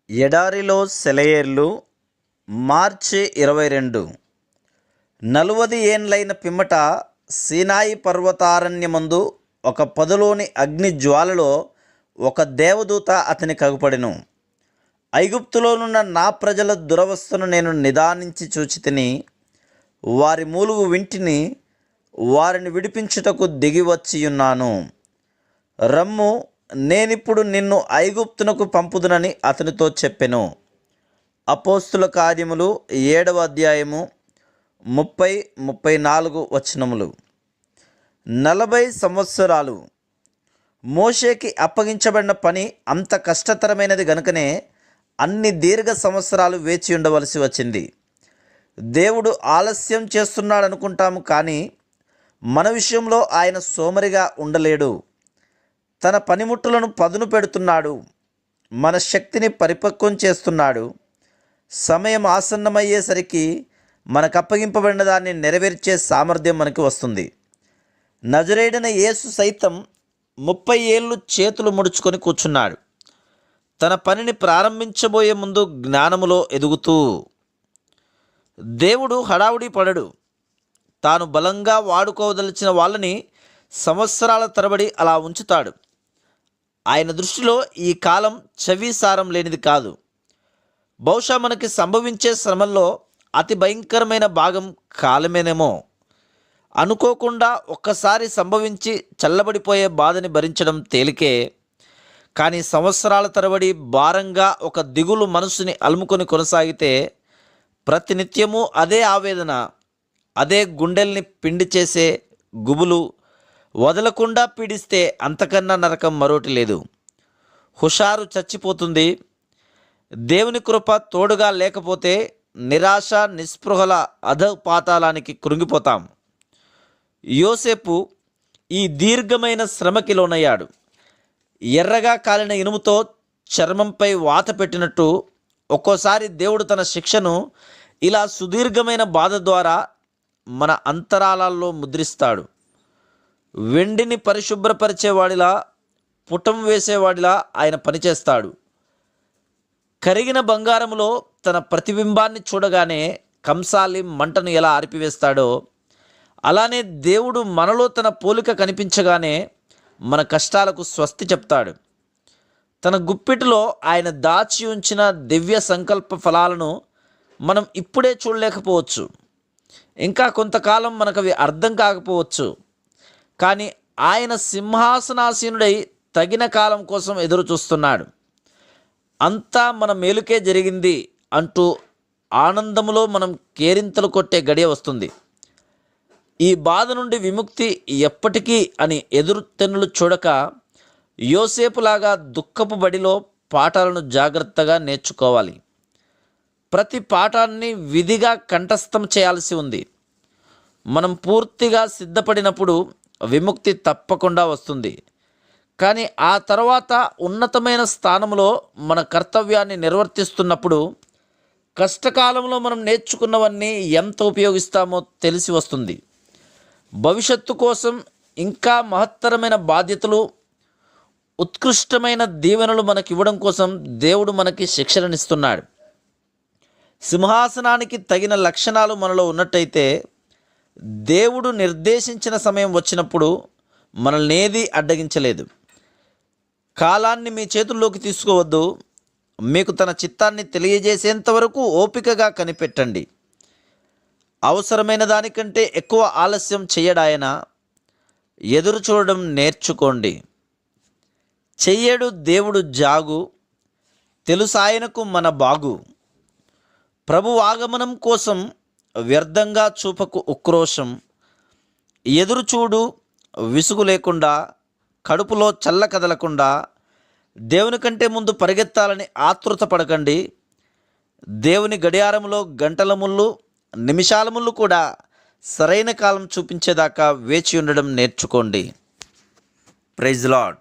ఎడారిలో సెలయేర్లు మార్చి 22 నలువది ఏండ్లైన పిమ్మట సీనాయి పర్వతారణ్యమందు ఒక పొదలోని అగ్ని జ్వాలలో ఒక దేవదూత అతనికి అగుపడెను. ఐగుప్తులోనున్న నా ప్రజల దురవస్థను నేను నిదానించి చూచితిని. వారి మూలుగు వింటిని, వారిని విడిపించుటకు దిగివచ్చియున్నాను. రమ్ము, నేనిప్పుడు నిన్ను ఐగుప్తునకు పంపుదునని అతనితో చెప్పెను. అపోస్తుల కార్యములు 7వ అధ్యాయము 30-34 వచనములు. 40 సంవత్సరాలు మోషేకి అప్పగించబడిన పని అంత కష్టతరమైనది గనుకనే అన్ని దీర్ఘ సంవత్సరాలు వేచి ఉండవలసి వచ్చింది. దేవుడు ఆలస్యం చేస్తున్నాడనుకుంటాము, కానీ మన విషయంలో ఆయన సోమరిగా ఉండలేడు. తన పనిముట్టులను పదును పెడుతున్నాడు. మన శక్తిని పరిపక్వం చేస్తున్నాడు. సమయం ఆసన్నమయ్యేసరికి మనకు అప్పగింపబడిన దాన్ని నెరవేర్చే సామర్థ్యం మనకి వస్తుంది. నజరేయుడైన యేసు సైతం 30 ఏళ్ళు చేతులు ముడుచుకొని కూర్చున్నాడు. తన పనిని ప్రారంభించబోయే ముందు జ్ఞానములో ఎదుగుతూ. దేవుడు హడావుడి పడడు. తాను బలంగా వాడుకోదలిచిన వాళ్ళని సంవత్సరాల తరబడి అలా ఉంచుతాడు. ఆయన దృష్టిలో ఈ కాలం చవిసారం లేనిది కాదు. బహుశా మనకి సంభవించే శ్రమల్లో అతి భయంకరమైన భాగం కాలమేనేమో. అనుకోకుండా ఒక్కసారి సంభవించి చల్లబడిపోయే బాధని భరించడం తేలికే, కానీ సంవత్సరాల తరబడి భారంగా ఒక దిగులు మనసుని అలుముకొని కొనసాగితే ప్రతినిత్యము అదే ఆవేదన, అదే గుండెల్ని పిండి చేసే గుబులు వదలకుండా పీడిస్తే అంతకన్నా నరకం మరోటి లేదు. హుషారు చచ్చిపోతుంది. దేవుని కృప తోడుగా లేకపోతే నిరాశ నిస్పృహల అధపాతాళానికి కృంగిపోతాం. యోసేపు ఈ దీర్ఘమైన శ్రమకి లోనయ్యాడు. ఎర్రగా కాలిన ఇనుముతో చర్మంపై వాత పెట్టినట్టు ఒక్కోసారి దేవుడు తన శిక్షను ఇలా సుదీర్ఘమైన బాధ ద్వారా మన అంతరాళాల్లో ముద్రిస్తాడు. వెండిని పరిశుభ్రపరిచేవాడిలా, పుటం వేసేవాడిలా ఆయన పనిచేస్తాడు. కరిగిన బంగారములో తన ప్రతిబింబాన్ని చూడగానే కంసాలి మంటను ఎలా ఆర్పివేస్తాడో, అలానే దేవుడు మనలో తన పోలిక కనిపించగానే మన కష్టాలకు స్వస్తి చెప్తాడు. తన గుప్పిటిలో ఆయన దాచి ఉంచిన దివ్య సంకల్ప ఫలాలను మనం ఇప్పుడే చూడలేకపోవచ్చు. ఇంకా కొంతకాలం మనకవి అర్థం కాకపోవచ్చు. కానీ ఆయన సింహాసనాసీనుడై తగిన కాలం కోసం ఎదురు చూస్తున్నాడు. అంతా మన మేలుకే జరిగింది అంటూ ఆనందములో మనం కేరింతలు కొట్టే గడియ వస్తుంది. ఈ బాధ నుండి విముక్తి ఎప్పటికీ అని ఎదురు తెన్నులు చూడక యోసేపులాగా దుఃఖపు బడిలో పాఠాలను జాగ్రత్తగా నేర్చుకోవాలి. ప్రతి పాఠాన్ని విధిగా కంఠస్థం చేయాల్సి ఉంది. మనం పూర్తిగా సిద్ధపడినప్పుడు విముక్తి తప్పకుండా వస్తుంది. కానీ ఆ తర్వాత ఉన్నతమైన స్థానంలో మన కర్తవ్యాన్ని నిర్వర్తిస్తున్నప్పుడు కష్టకాలంలో మనం నేర్చుకున్నవన్నీ ఎంత ఉపయోగిస్తామో తెలిసి వస్తుంది. భవిష్యత్తు కోసం ఇంకా మహత్తరమైన బాధ్యతలు, ఉత్కృష్టమైన దీవెనలు మనకి ఇవ్వడం కోసం దేవుడు మనకి శిక్షణనిస్తున్నాడు. సింహాసనానికి తగిన లక్షణాలు మనలో ఉన్నట్టయితే దేవుడు నిర్దేశించిన సమయం వచ్చినప్పుడు మనల్ని ఏదీ అడ్డగించలేదు. కాలాన్ని మీ చేతుల్లోకి తీసుకోవద్దు. మీకు తన చిత్తాన్ని తెలియజేసేంత వరకు ఓపికగా కనిపెట్టండి. అవసరమైన దానికంటే ఎక్కువ ఆలస్యం చేయడాయన. ఎదురు చూడడం నేర్చుకోండి. చెయ్యడు దేవుడు జాగు, తెలుసాయనకు మన బాగు. ప్రభు ఆగమనం కోసం వ్యర్థంగా చూపకు ఉక్రోషం. ఎదురు చూడు, విసుగు లేకుండా, కడుపులో చల్ల కదలకుండా. దేవుని కంటే ముందు పరిగెత్తాలని ఆతృత పడకండి. దేవుని గడియారంలో గంటల ముళ్ళు, నిమిషాల ముళ్ళు కూడా సరైన కాలం చూపించేదాకా వేచి ఉండడం నేర్చుకోండి. Praise lord.